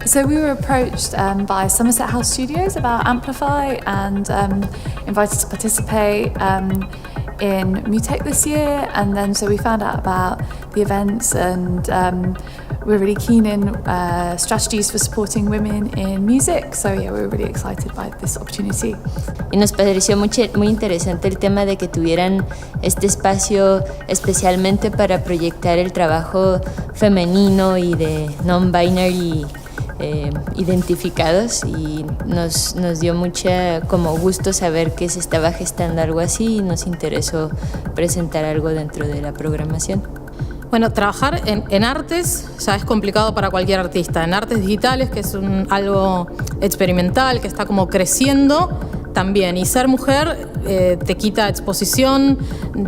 So we were approached by Somerset House Studios about Amplify and invited to participate in Mutech this year, and then so we found out about the events, and we're really keen in strategies for supporting women in music, so yeah, we're really excited by this opportunity. Y nos pareció muy interesante el tema de que tuvieran este espacio especialmente para proyectar el trabajo femenino y de non-binary identificados, y nos dio mucha como gusto saber que se estaba gestando algo así, y nos interesó presentar algo dentro de la programación. Bueno, trabajar en artes ya es complicado para cualquier artista. En artes digitales, que es algo experimental, que está como creciendo, también. Y ser mujer te quita exposición,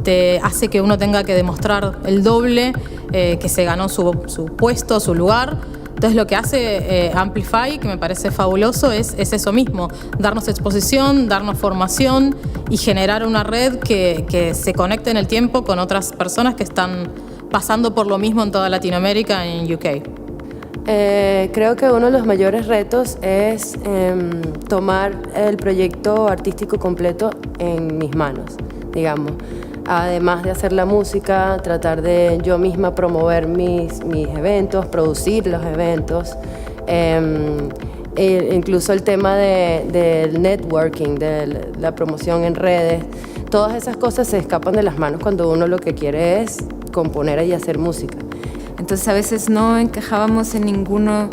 te hace que uno tenga que demostrar el doble, que se ganó su puesto, su lugar. Entonces lo que hace Amplify, que me parece fabuloso, es eso mismo, darnos exposición, darnos formación y generar una red que se conecte en el tiempo con otras personas que están pasando por lo mismo en toda Latinoamérica, en UK. Creo que uno de los mayores retos es tomar el proyecto artístico completo en mis manos, digamos. Además de hacer la música, tratar de yo misma promover mis eventos, producir los eventos, incluso el tema del networking, de la promoción en redes. Todas esas cosas se escapan de las manos cuando uno lo que quiere es componer y hacer música. Entonces a veces no encajábamos en ninguno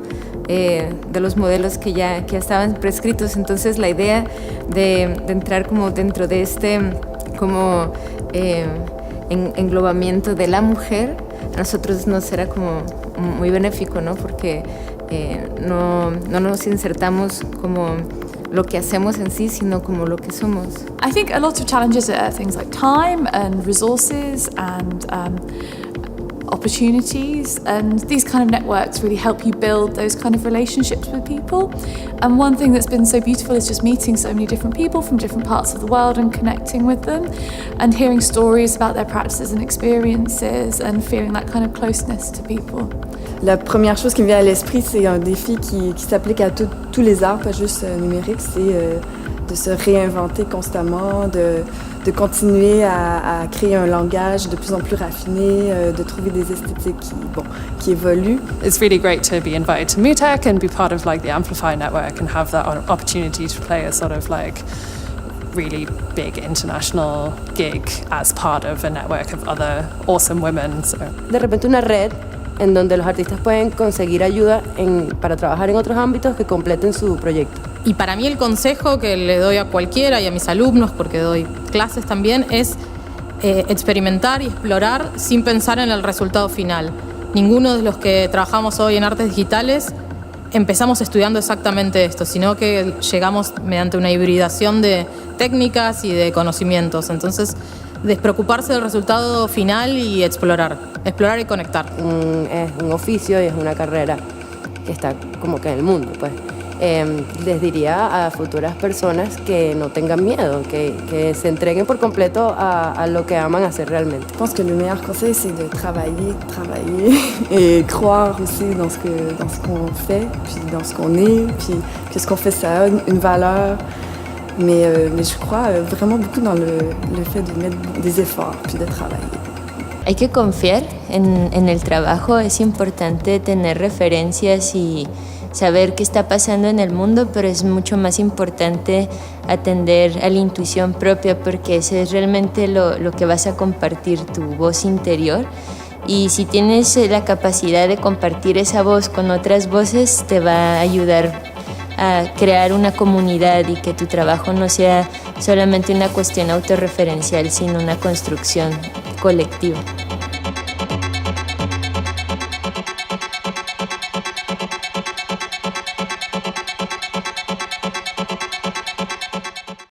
de los modelos que ya estaban prescritos. Entonces la idea de entrar como dentro de este como englobamiento de la mujer, a nosotros nos era como muy benéfico, ¿no? Porque no nos insertamos como lo que hacemos en sí, sino como lo que somos. I think a lot of challenges are things like time and resources and opportunities, and these kind of networks really help you build those kind of relationships with people. And one thing that's been so beautiful is just meeting so many different people from different parts of the world and connecting with them and hearing stories about their practices and experiences and feeling that kind of closeness to people. La première chose qui me vient à l'esprit, c'est un défi qui s'applique à tous les arts, pas juste numérique, c'est de se réinventer constamment, de continuer à créer un langage de plus en plus raffiné, de trouver des esthétiques qui évoluent. It's really great to be invited to Mutech and be part of like the Amplify network and have that opportunity to play a sort of like really big international gig as part of a network of other awesome women. So. De repente una red en donde los artistas pueden conseguir ayuda para trabajar en otros ámbitos que completen su proyecto. Y para mí el consejo que le doy a cualquiera y a mis alumnos, porque doy clases también, es experimentar y explorar sin pensar en el resultado final. Ninguno de los que trabajamos hoy en artes digitales empezamos estudiando exactamente esto, sino que llegamos mediante una hibridación de técnicas y de conocimientos. Entonces, despreocuparse del resultado final y explorar y conectar. Es un oficio y es una carrera que está como que en el mundo, pues. Les diría a futuras personas que no tengan miedo, que se entreguen por completo a lo que aman hacer realmente. Je pense que le meilleur conseil, c'est de travailler et croire aussi dans ce qu'on fait, puis dans ce qu'on est, puis que ce qu'on fait, ça a une valeur. Mais je crois vraiment beaucoup dans le fait de mettre des efforts, puis de travailler. Hay que confiar en el trabajo, es importante tener referencias y saber qué está pasando en el mundo, pero es mucho más importante atender a la intuición propia, porque ese es realmente lo que vas a compartir, tu voz interior. Y si tienes la capacidad de compartir esa voz con otras voces, te va a ayudar a crear una comunidad y que tu trabajo no sea solamente una cuestión autorreferencial, sino una construcción colectiva.